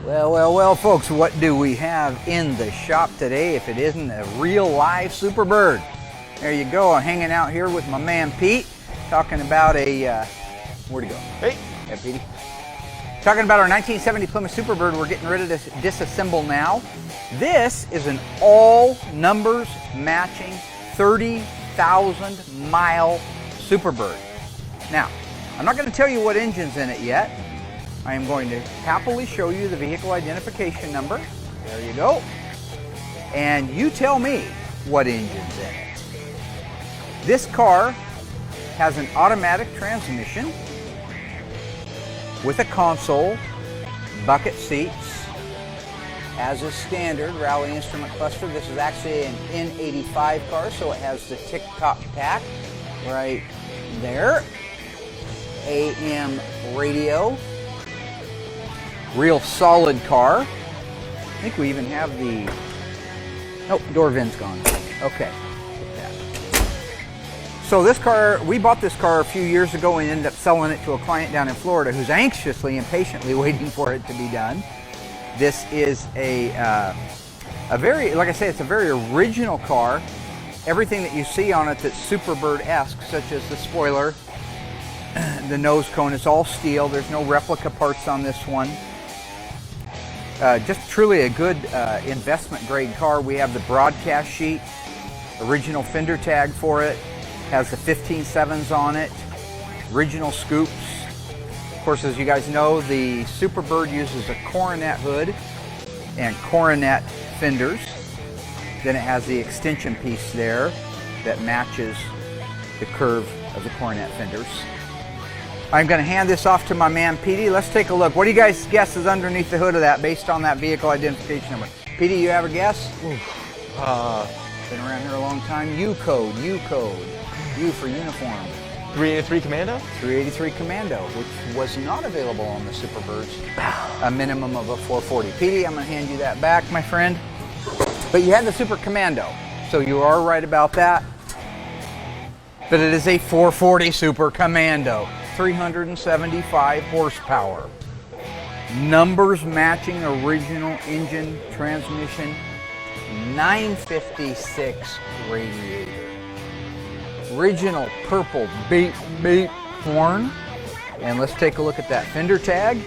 Well, folks, what do we have in the shop today if it isn't a real live Superbird? There you go. I'm hanging out here with my man Pete, talking about a, where'd he go? Hey. Yeah, Petey. Talking about our 1970 Plymouth Superbird. We're getting ready to disassemble now. This is an all numbers matching 30,000 mile Superbird. Now, I'm not going to tell you what engine's in it yet. I am going to happily show you the vehicle identification number. There you go. And you tell me what engine's in it. This car has an automatic transmission with a console, bucket seats, as is standard, Rally Instrument Cluster. This is actually an N85 car, so it has the tick-tock pack right there. AM radio. Real solid car. I think we even have the, nope, door vent's gone. Okay. So this car, we bought this car a few years ago and ended up selling it to a client down in Florida who's anxiously and patiently waiting for it to be done. This is a very, like I say, it's a very original car. Everything that you see on it that's Superbird-esque, such as the spoiler, the nose cone, is all steel. There's no replica parts on this one. Just truly a good investment grade car. We have the broadcast sheet, original fender tag for it, has the 15.7s on it, original scoops. Of course, as you guys know, the Superbird uses a coronet hood and coronet fenders. Then it has the extension piece there that matches the curve of the coronet fenders. I'm going to hand this off to my man Petey. Let's take a look. What do you guys guess is underneath the hood of that based on that vehicle identification number? Petey, you have a guess? Been around here a long time. U code. U for uniform. 383 Commando? 383 Commando, which was not available on the Superbirds. A minimum of a 440. Petey, I'm going to hand you that back, my friend. But you had the Super Commando, so you are right about that. But it is a 440 Super Commando. 375 horsepower. Numbers matching original engine, transmission, 956 radiator. Original purple beep beep horn. And let's take a look at that fender tag.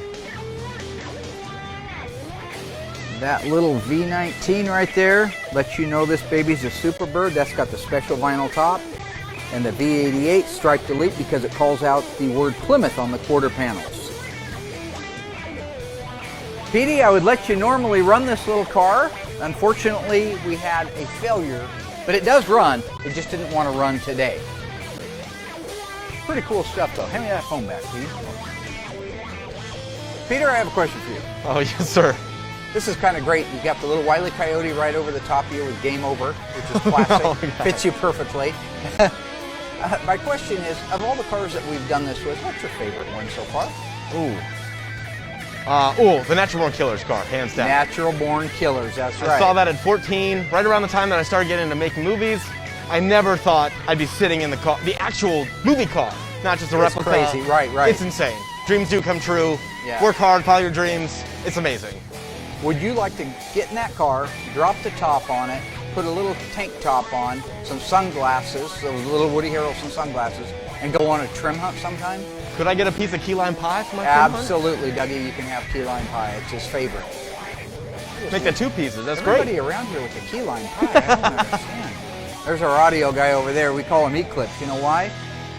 That little V19 right there lets you know this baby's a Superbird. That's got the special vinyl top. And the V88 striped elite because it calls out the word Plymouth on the quarter panels. Petey, I would let you normally run this little car. Unfortunately, we had a failure, but it does run. It just didn't want to run today. Pretty cool stuff though. Hand me that phone back, please. Peter, I have a question for you. Oh, yes, sir. This is kind of great. You got the little Wile E. Coyote right over the top of you with Game Over, which is classic. Oh, fits you perfectly. My question is, of all the cars that we've done this with, what's your favorite one so far? The Natural Born Killers car, hands down. Natural Born Killers, that's right. I saw that at 14, right around the time that I started getting into making movies. I never thought I'd be sitting in the car, the actual movie car, not just a replica. It's crazy, right. It's insane. Dreams do come true. Yeah. Work hard, follow your dreams. It's amazing. Would you like to get in that car, drop the top on it, put a little tank top on, some sunglasses, those little Woody Harrelson sunglasses, and go on a trim hunt sometime? Could I get a piece of key lime pie for my trim hunt? Absolutely, Dougie, you can have key lime pie. It's his favorite. Make that 2 pieces, that's Everybody great. around here with the key lime pie, I don't understand. There's our audio guy over there. We call him Eclipse. You know why?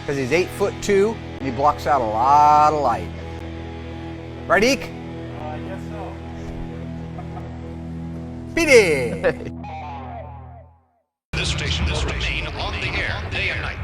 Because he's 8'2" and he blocks out a lot of light. Right, Eek? I guess so. Petey! This station will remain on the air day and night.